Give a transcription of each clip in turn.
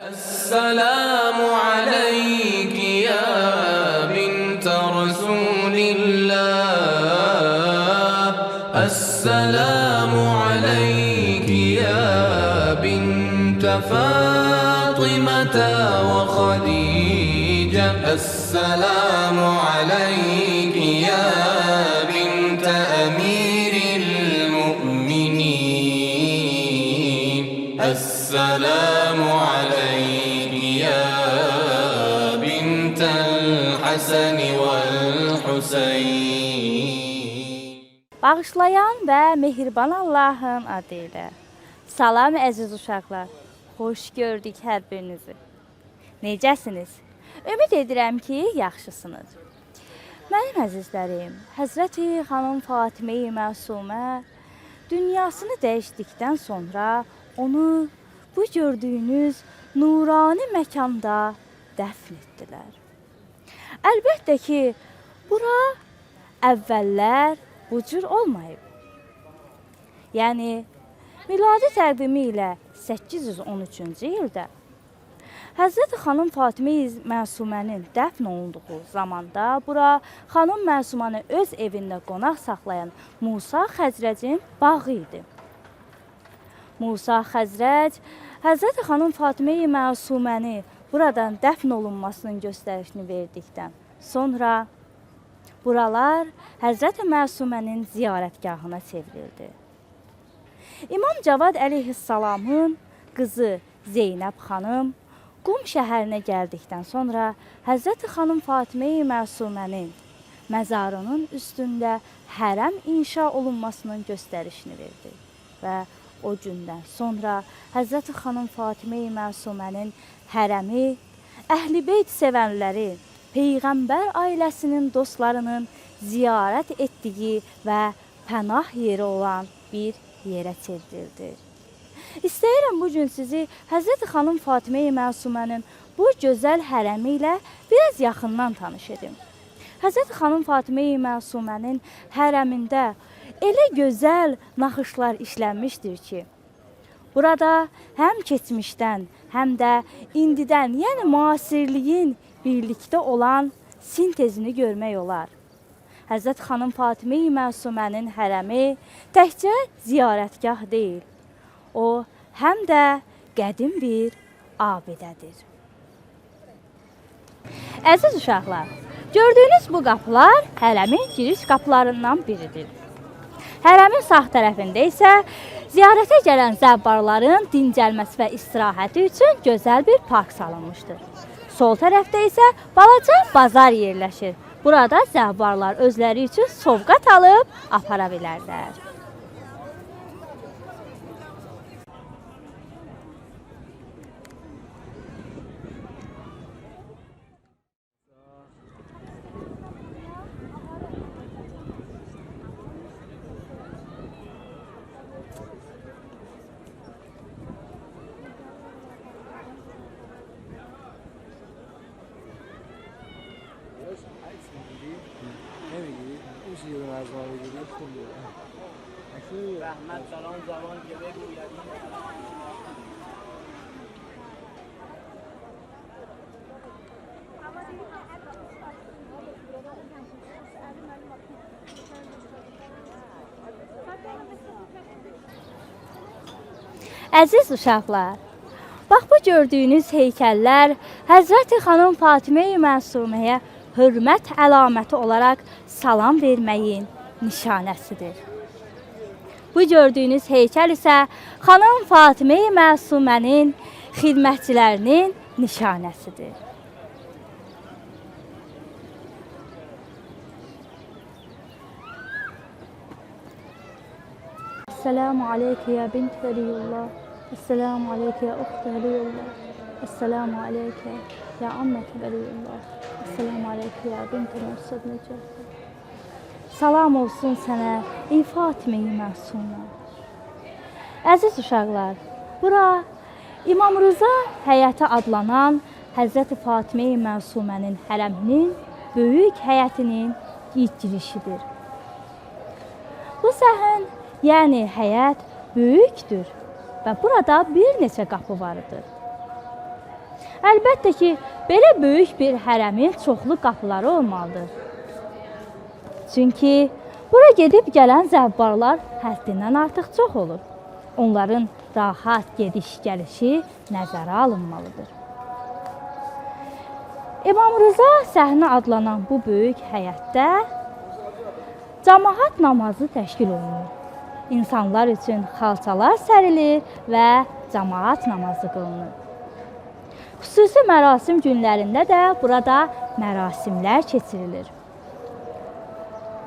السلام عليك يا بنت رسول الله السلام عليك يا بنت فاطمة وخديجة السلام عليك يا بنت أمير المؤمنين السلام عليك يا بنت الحسن والحسين. Bağışlayan və mehriban Allahın adı ilə. Salam əziz uşaqlar. Xoş gördük hər birinizi. Necəsiniz? Ümid edirəm ki, yaxşısınız. Mənim əzizlərim, Həzrəti xanım Fatimə-i Məsumə dünyasını dəyişdikdən sonra onu bu gördüyünüz nurani məkanda dəfn etdilər. Əlbəttə ki, bura əvvəllər bu cür olmayıb. Yəni, miladi təqvimi ilə 813-cü ildə Həzrəti xanım Fatimə-i Məsumənin dəfn olunduğu zamanda bura xanım Məsumanı öz evində qonaq saxlayan Musa Xəzrəcin bağı idi. Musa Xəzrəc Həzrəti xanım Fatimə-i Məsuməni buradan dəfn olunmasının göstərişini verdikdən sonra buralar Həzrəti Məsumənin ziyarətgahına çevrildi. İmam Cavad əleyhissalamın qızı Zeynəb xanım Qum şəhərinə gəldikdən sonra Həzrəti xanım Fatimə-i Məsumənin məzarının üstündə hərəm inşa olunmasının göstərişini verdi və o gündən sonra Həzrəti xanım Fatimə-i Məsumənin hərəmi Əhl-i-Beyt sevənləri, Peyğəmbər ailəsinin dostlarının ziyarət etdiyi və pənah yeri olan bir yerə çevrildi. İstəyirəm bugün sizi Həzrəti xanım Fatimə-i Məsumənin bu gözəl hərəmi ilə biraz yaxından tanış edim. Həzrəti xanım Fatimə-i Məsumənin hərəmində elə gözəl naxışlar işlənmişdir ki, burada həm keçmişdən, həm də indidən, yəni müasirliyin birlikdə olan sintezini görmək olar. Həzrəti xanım Fatimə-i Məsumənin hərəmi təkcə ziyarətgah deyil, o həm də qədim bir abidədir. Əziz uşaqlar, gördüyünüz bu qapılar hərəmin giriş qapılarından biridir. Hərəmin sağ tərəfində isə ziyarətə gələn zəvvarların dincəlməsi və istirahəti üçün gözəl bir park salınmışdır. Sol tərəfdə isə balaca bazar yerləşir. Burada zəvvarlar özləri üçün sovqat alıb apara bilərlər. رحمت سلام زبان که بگوید Əziz uşaqlar, bax bu gördüyünüz heykəllər Həzrəti xanım Fatimə-i Məsuməyə hörmət əlaməti olaraq salam verməyin nişanəsidir. Bu gördüyünüz heykəl isə xanım Fatimə-i Məsumənin xidmətçilərinin nişanəsidir. Esselamu aleyke ya bint veliyullah. Esselamu aleyke ya uxtu veliyullah. Esselamu aleyke ya ammeti veliyullah. Esselamu aleyke ya bint Mursad Necəf. Salam olsun sənə, ey Fatimə-i Məsumə. Əziz uşaqlar, bura İmam Rıza həyəti adlanan Həzrəti Fatimə-i Məsumənin hərəminin böyük həyətinin ilk girişidir. Bu səhən, yəni həyət böyükdür və burada bir neçə qapı vardır. Əlbəttə ki, belə böyük bir hərəmin çoxlu qapıları olmalıdır. Çünki bura gedib gələn zəvvarlar həddindən artıq çox olur. Onların rahat gediş-gəlişi nəzərə alınmalıdır. İmam Rıza səhnə adlanan bu böyük həyətdə cəmaət namazı təşkil olunur. İnsanlar üçün xalçalar sərilir və cəmaət namazı qılınır. Xüsusi mərasim günlərində də burada mərasimlər keçirilir.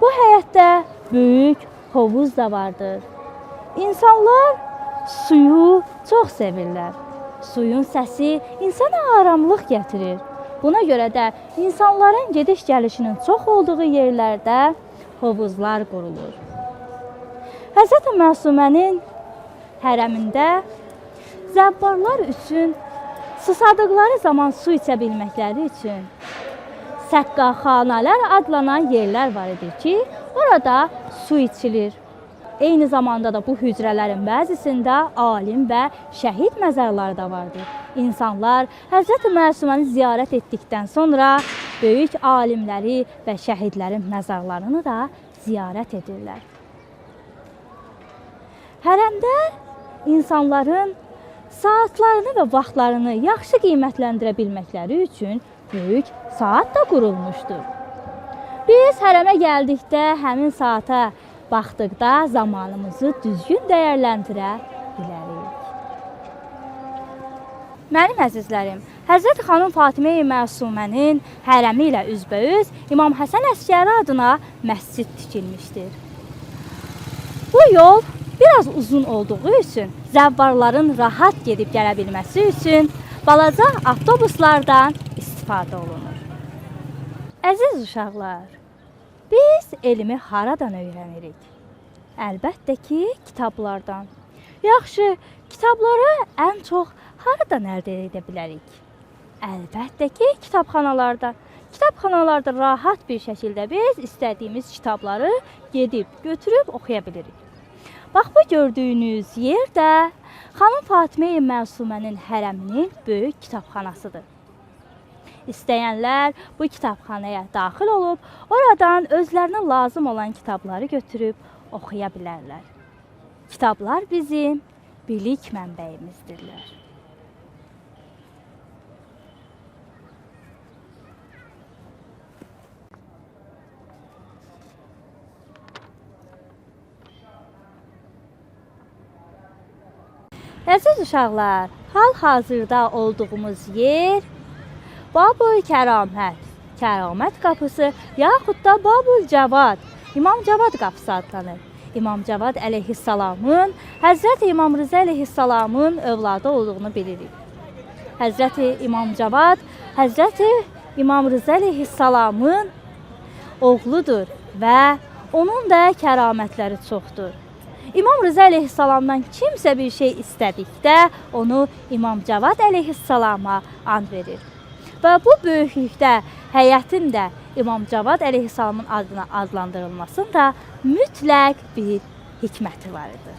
Bu həyətdə böyük hovuz da vardır. İnsanlar suyu çox sevirlər. Suyun səsi insana aramlıq gətirir. Buna görə də insanların gediş-gəlişinin çox olduğu yerlərdə hovuzlar qurulur. Həzrət Məsumənin hərəmində zəvvarlar üçün susadıqları zaman su içə bilməkləri üçün səqqaxanalar adlanan yerlər var idi ki, orada su içilir. Eyni zamanda da bu hücrələrin bəzisində alim və şəhid məzarları da vardır. İnsanlar Həzrət Məsuməni ziyarət etdikdən sonra böyük alimləri və şəhidlərin məzarlarını da ziyarət edirlər. Hərəmdə insanların saatlarını və vaxtlarını yaxşı qiymətləndirə bilməkləri üçün böyük saat da qurulmuşdur. Biz hərəmə gəldikdə həmin saata baxdıqda zamanımızı düzgün dəyərləndirə bilərik. Mənim əzizlərim, Həzrət xanım Fatimə-i Məsumənin hərəmi ilə üzbəüz İmam Həsən Əskəri adına məscid tikilmişdir. Bu yol biraz uzun olduğu üçün zəvvarların rahat gedib gələ bilməsi üçün balaca avtobuslardan istifadə olunur. Əziz uşaqlar, biz elmi haradan öyrənirik? Əlbəttə ki, kitablardan. Yaxşı, kitabları ən çox haradan əldə edə bilərik? Əlbəttə ki, kitabxanalardan. Kitabxanalarda rahat bir şəkildə biz istədiyimiz kitabları gedib, götürüb oxuya bilirik. Bax, bu gördüyünüz yer də xanım Fatimə-i Məsumənin hərəminin böyük kitabxanasıdır. İstəyənlər bu kitabxanaya daxil olub, oradan özlərinə lazım olan kitabları götürüb oxuya bilərlər. Kitablar bizim bilik mənbəyimizdirlər. Əziz uşaqlar, hal-hazırda olduğumuz yer Babul Kəramət, Kəramət qapısı, yaxud da Babul Cavad, İmam Cavad qapısı adlanır. İmam Cavad əleyhissalamın, Həzrəti İmam Rıza əleyhissalamın övladı olduğunu bilirik. Həzrəti İmam Cavad, Həzrəti İmam Rıza əleyhissalamın oğludur və onun da kəramətləri çoxdur. İmam Rıza əleyhissalamdan kimsə bir şey istədikdə onu İmam Cavad əleyhissalama and verir. Və bu böyüklükdə həyətin də İmam Cavad əleyhissalamın adına adlandırılmasında mütləq bir hikməti var idi.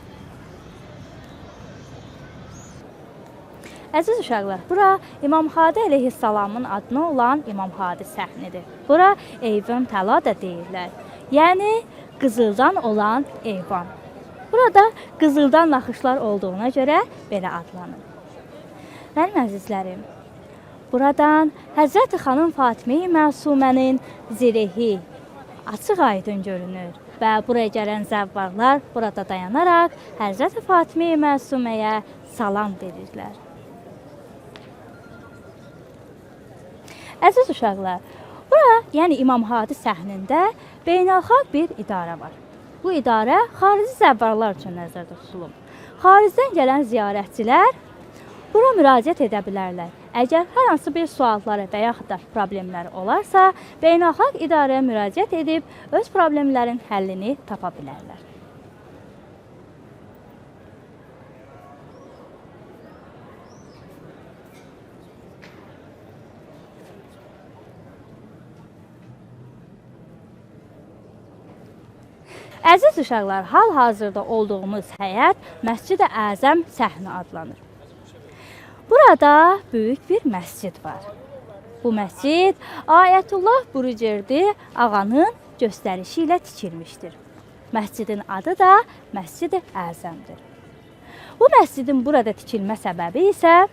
Əziz uşaqlar, bura İmam Hadi əleyhissalamın adına olan İmam Hadi səhnidir. Bura eyvan təla da deyirlər. Yəni, qızıldan olan eyvan. Burada qızıldan naxışlar olduğuna görə belə adlanır. Mənim əzizlərim, buradan Həzrəti xanım Fatimə-i Məsumənin zirehi açıq aydın görünür və buraya gələn zəvvarlar burada dayanaraq Həzrəti Fatimə-i Məsuməyə salam verirlər. Əziz uşaqlar, bura, yəni İmam Hadi səhnində beynəlxalq bir idarə var. Bu idarə xarici zəvvarlar üçün nəzərdə tutulub. Xaricdən gələn ziyarətçilər bura müraciət edə bilərlər. Əgər hər hansı bir sualları və yaxud da problemləri olarsa, beynəlxalq idarəyə müraciət edib öz problemlərin həllini tapa bilərlər. Əziz uşaqlar, hal-hazırda olduğumuz həyət Məscid-i Əzəm səhni adlanır. Bura Burada böyük bir məscid var. Bu məscid Ayətullah Burucerdi ağanın göstərişi ilə tikilmişdir. Məscidin adı da Məscid-i Əzəmdir. Bu məscidin burada tikilmə səbəbi isə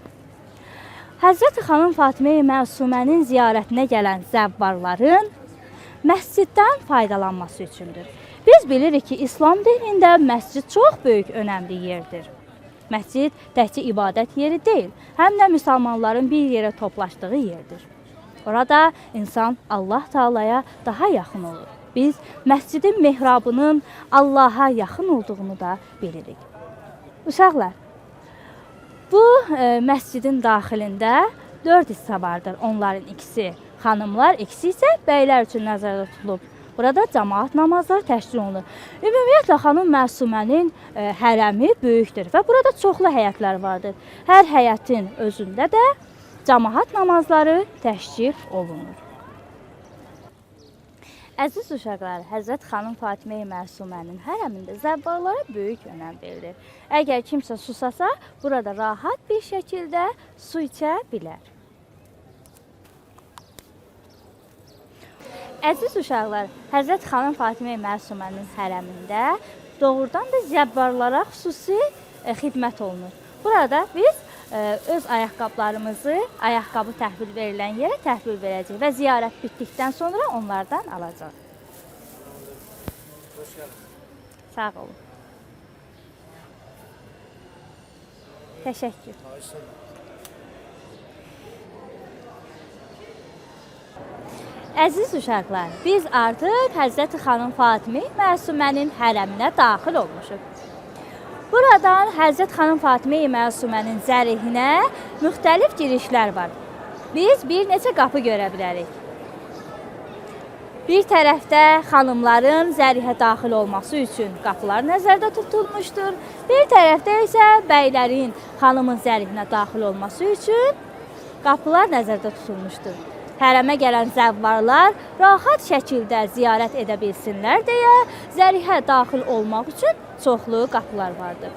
Həzrəti xanım Fatimə-i Məsumənin ziyarətinə gələn zəvvarların məsciddən faydalanması üçündür. Biz bilirik ki, İslam dinində məscid çox böyük, önəmli yerdir. Məscid təkcə ibadət yeri deyil, həm də müsəlmanların bir yerə toplaşdığı yerdir. Orada insan Allah Taalaya daha yaxın olur. Biz məscidin mehrabının Allaha yaxın olduğunu da bilirik. Uşaqlar, bu məscidin daxilində 4 hissə vardır. Onların ikisi xanımlar, ikisi isə bəylər üçün nəzərdə tutulub. Burada cəmaət namazları təşkil olunur. Ümumiyyətlə, xanım Məsumənin hərəmi böyükdür və burada çoxlu həyətlər vardır. Hər həyətin özündə də cəmaət namazları təşkil olunur. Əziz uşaqlar, Həzrət xanım Fatimə-i Məsumənin hərəmində zəvvarlara böyük önəm verilir. Əgər kimsə susasa, burada rahat bir şəkildə su içə bilər. Əziz uşaqlar, Həzrət xanım Fatimə-i Məsumənin hərəmində doğrudan da zəvvarlara xüsusi xidmət olunur. Burada biz öz ayaqqabılarımızı ayaqqabı təhvil verilən yerə təhvil verəcəyik və ziyarət bitdikdən sonra onlardan alacaq. Sağ olun. Təşəkkür. Əziz uşaqlar, biz artıq Həzrəti xanım Fatimə Məsumənin hərəminə daxil olmuşuq. Buradan Həzrət xanım Fatimə Məsumənin zərihinə müxtəlif girişlər var. Biz bir neçə qapı görə bilərik. Bir tərəfdə xanımların zərihə daxil olması üçün qapılar nəzərdə tutulmuşdur. Bir tərəfdə isə bəylərin xanımın zərihinə daxil olması üçün qapılar nəzərdə tutulmuşdur. Hərəmə gələn zəvvarlar rahat şəkildə ziyarət edə bilsinlər deyə zərihə daxil olmaq üçün çoxlu qapılar vardır.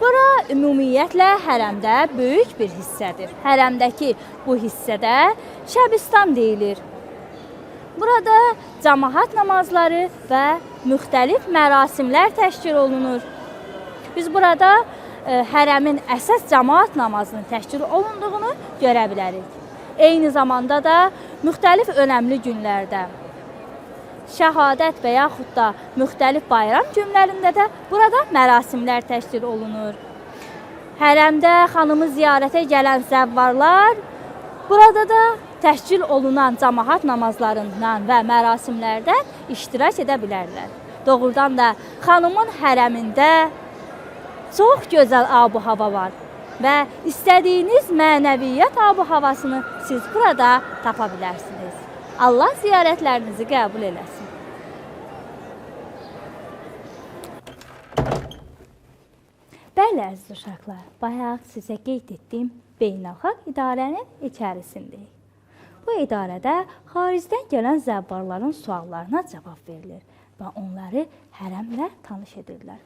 Bura ümumiyyətlə hərəmdə böyük bir hissədir. Hərəmdəki bu hissədə Şəbistan deyilir. Burada cəmaət namazları və müxtəlif mərasimlər təşkil olunur. Biz burada hərəmin əsas cəmaət namazının təşkil olunduğunu görə bilərik. Eyni zamanda da müxtəlif önəmli günlərdə, şəhadət və yaxud da müxtəlif bayram günlərində də burada mərasimlər təşkil olunur. Hərəmdə xanımı ziyarətə gələn zəvvarlar burada da təşkil olunan cəmaət namazlarından və mərasimlərdən iştirak edə bilərlər. Doğrudan da xanımın hərəmində çox gözəl ab-hava var və istədiyiniz mənəviyyat ab-havasını siz burada tapa bilərsiniz. Allah ziyarətlərinizi qəbul eləsin. Bəli, əziz uşaqlar, bayaq sizə qeyd etdiyim beynəlxalq idarənin içərisindəyik. Bu idarədə xaricdən gələn zəvvarların suallarına cavab verilir və onları hərəmlə tanış edirlər.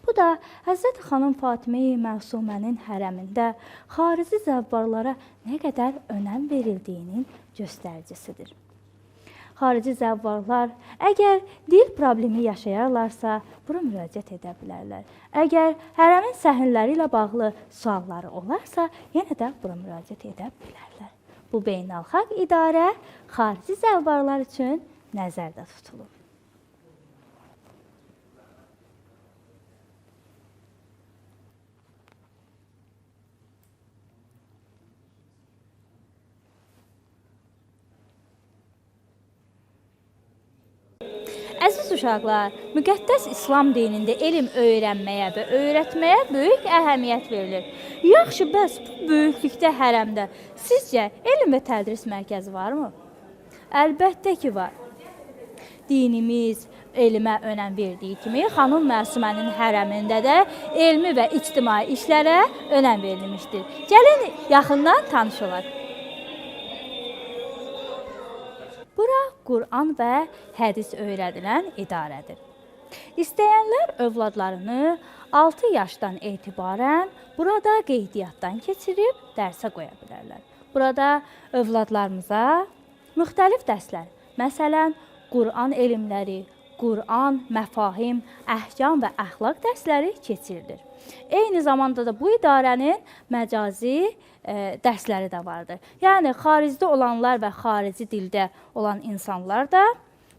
Bu da Həzrəti xanım Fatimə-i Məsumənin hərəmində xarici zəvvarlara nə qədər önəm verildiyinin göstəricisidir. Xarici zəvvarlar əgər dil problemi yaşayarlarsa, bura müraciət edə bilərlər. Əgər hərəmin səhnələri ilə bağlı sualları olarsa, yenə də bura müraciət edə bilərlər. Bu beynəlxalq idarə xarici zəvvarlar üçün nəzərdə tutulur. Əziz uşaqlar, müqəddəs İslam dinində elm öyrənməyə və öyrətməyə böyük əhəmiyyət verilir. Yaxşı, bəs bu böyüklükdə hərəmdə sizcə elm və tədris mərkəzi varmı? Əlbəttə ki, var. Dinimiz elmə önəm verdiyi kimi, xanım Məsumənin hərəmində də elmi və ictimai işlərə önəm verilmişdir. Gəlin, yaxından tanış olaq. Bura Quran və hədis öyrədilən idarədir. İstəyənlər övladlarını 6 yaşdan etibarən burada qeydiyyatdan keçirib dərsə qoya bilərlər. Burada övladlarımıza müxtəlif dərslər, məsələn, Quran elmləri, Quran, məfahim, əhkam və əxlaq dərsləri keçirilir. Eyni zamanda da bu idarənin məcazi dərsləri də vardır. Yəni, xaricdə olanlar və xarici dildə olan insanlar da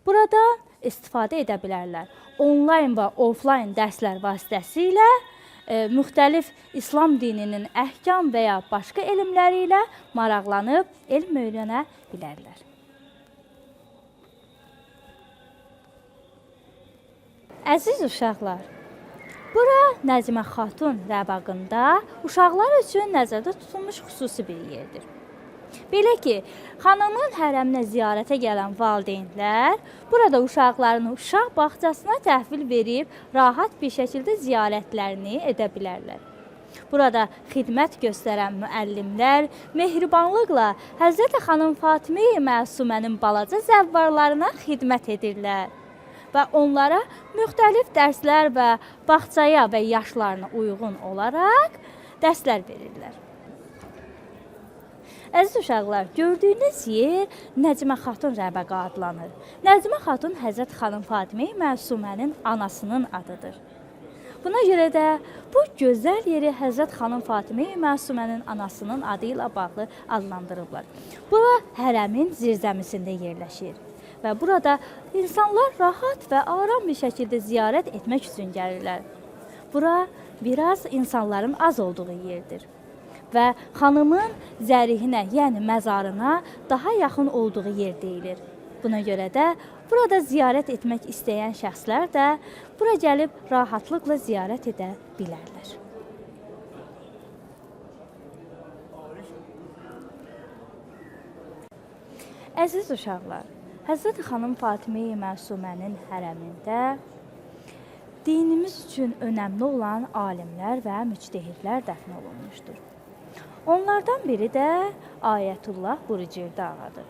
burada istifadə edə bilərlər. Onlayn və offlayn dərslər vasitəsilə müxtəlif İslam dininin əhkam və ya başqa elmləri ilə maraqlanıb elm öyrənə bilərlər. Əziz uşaqlar, bura Nəcmə Xatun rəvaqında uşaqlar üçün nəzərdə tutulmuş xüsusi bir yerdir. Belə ki, xanımın hərəminə ziyarətə gələn valideynlər burada uşaqlarını uşaq bağçasına təhvil verib rahat bir şəkildə ziyarətlərini edə bilərlər. Burada xidmət göstərən müəllimlər mehribanlıqla Həzrət xanım Fatimə-i Məsumənin balaca zəvvarlarına xidmət edirlər və onlara müxtəlif dərslər və bağçaya və yaşlarına uyğun olaraq dərslər verirlər. Əziz uşaqlar, gördüyünüz yer Nəcmə Xatun rəvəqə adlanır. Nəcmə Xatun Həzrət xanım Fatimə-i Məsumənin anasının adıdır. Buna görə də bu gözəl yeri Həzrət xanım Fatimə-i Məsumənin anasının adı ilə bağlı adlandırıblar. Bura hərəmin zirzəmisində yerləşir və burada insanlar rahat və aram bir şəkildə ziyarət etmək üçün gəlirlər. Bura biraz insanların az olduğu yerdir və xanımın zərihinə, yəni məzarına daha yaxın olduğu yer deyilir. Buna görə də burada ziyarət etmək istəyən şəxslər də bura gəlib rahatlıqla ziyarət edə bilərlər. Əziz uşaqlar, Həzrət xanım Fatimə-i Məsumənin hərəmində dinimiz üçün önəmli olan alimlər və müctəhidlər dəfn olunmuşdur. Onlardan biri də Ayətullah Burucerdi ağadır.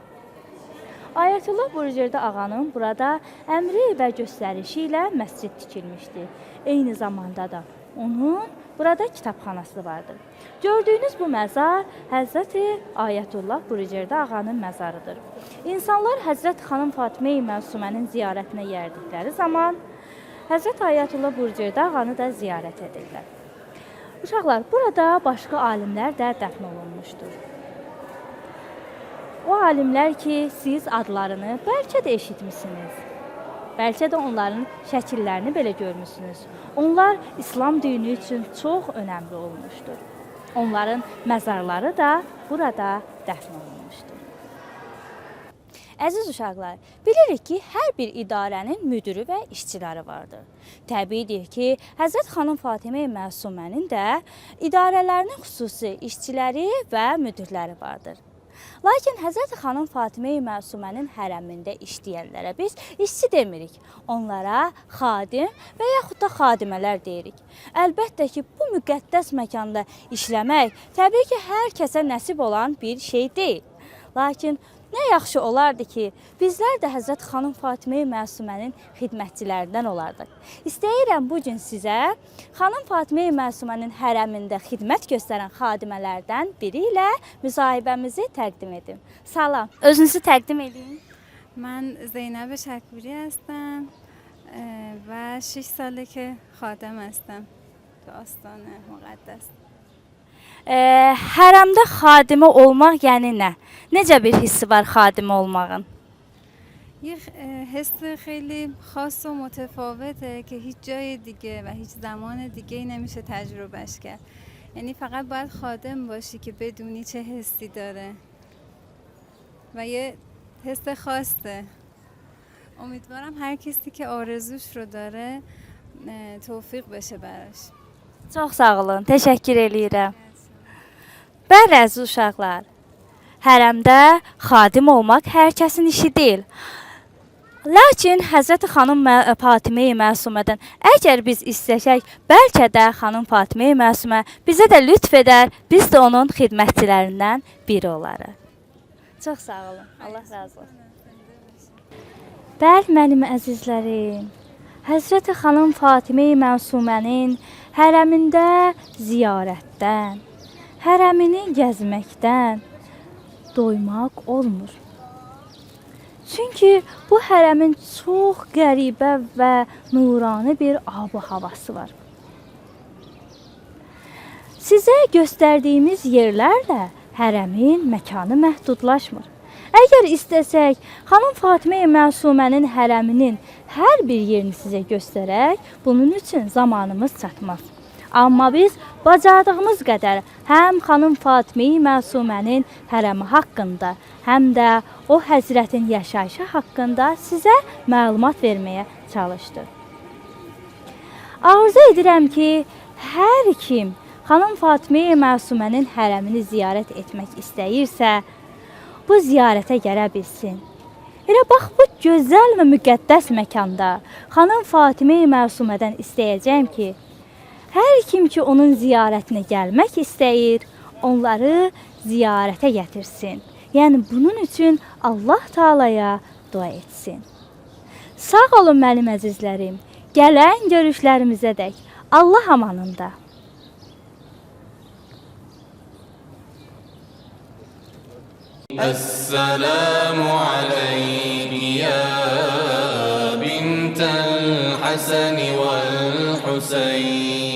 Ayətullah Burucerdi ağanın burada əmri və göstərişi ilə məscid tikilmişdir. Eyni zamanda da onun burada kitabxanası vardır. Gördüyünüz bu məzar Həzrəti Ayətullah Burucerdi ağanın məzarıdır. İnsanlar Həzrət xanım Fatimə-i Məsumənin ziyarətinə gəldikləri zaman Həzrət Ayətullah Burucerdi ağanı da ziyarət edirlər. Uşaqlar, burada başqa alimlər də dəfn olunmuşdur. O alimlər ki, siz adlarını bəlkə də eşitmişsiniz. Bəlkə də onların şəkillərini belə görmüşsünüz. Onlar İslam dini üçün çox önəmli olmuşdur. Onların məzarları da burada dəfn olunmuşdur. Əziz uşaqlar, bilirik ki, hər bir idarənin müdürü və işçiləri vardır. Təbiidir ki, Həzrət xanım Fatimə-i Məsumənin də idarələrinin xüsusi işçiləri və müdirləri vardır. Lakin Həzrət xanım Fatimə-i Məsumənin hərəmində işləyənlərə biz işçi demirik. Onlara xadim və yaxud da xadimələr deyirik. Əlbəttə ki, bu müqəddəs məkanda işləmək təbii ki, hər kəsə nəsib olan bir şey deyil. Lakin nə yaxşı olardı ki, bizlər də Həzrət xanım Fatimə-i Məsumənin xidmətçilərindən olardıq. İstəyirəm bugün sizə xanım Fatimə-i Məsumənin hərəmində xidmət göstərən xadimələrdən biri ilə müsahibəmizi təqdim edim. Salam, özünüzü təqdim edin. من زینب شکوری هستم و 6 ساله که خادم هستم تو آستان مقدس. Hərəmdə xadimə olmaq yəni nə? Necə bir hissi var xadimə olmağın? یه حس خیلی خاص و متفاوته که هیچ جای دیگه و هیچ زمان دیگه نمیشه تجربهش کرد. یعنی فقط باید خادم باشی که بدونی چه حسی داره و یه حس خاصه. امیدوارم هر کسی که آرزوش رو داره توفیق بشه براش. Çox sağ olun, təşəkkür eləyirəm. Bəli, əziz uşaqlar, hərəmdə xadim olmaq hər kəsin işi deyil. Lakin Həzrət xanım Fatimə-i Məsumədən əgər biz istəsək, bəlkə də xanım Fatimə-i Məsumə bizə də lütf edər, biz də onun xidmətçilərindən biri olarıq. Çox sağ olun, Allah razı olsun. Bəli, mənim əzizlərim, Həzrət xanım Fatimə-i Məsumənin hərəmində ziyarətdən, hərəmini gəzməkdən doymaq olmur. Çünki bu hərəmin çox qəribə və nurani bir ab-ı havası var. Sizə göstərdiyimiz yerlərlə hərəmin məkanı məhdudlaşmır. Əgər istəsək, xanım Fatimə Məsumənin hərəminin hər bir yerini sizə göstərək, bunun üçün zamanımız çatmaz. Amma biz bacardığımız qədər həm xanım Fatimə Məsumənin hərəmi haqqında, həm də o həzrətin yaşayışı haqqında sizə məlumat verməyə çalışdıq. Arzu edirəm ki, hər kim xanım Fatimə Məsumənin hərəmini ziyarət etmək istəyirsə, bu ziyarətə gələ bilsin. Elə bax bu gözəl və müqəddəs məkanda xanım Fatimə Məsumədən istəyəcəm ki, hər kim ki onun ziyarətinə gəlmək istəyir, onları ziyarətə gətirsin. Yəni bunun üçün Allah Taalaya dua etsin. Sağ olun mənim əzizlərim. Gələn görüşlərimizədək Allah amanında. السلام عليك يا بنت الحسن والحسين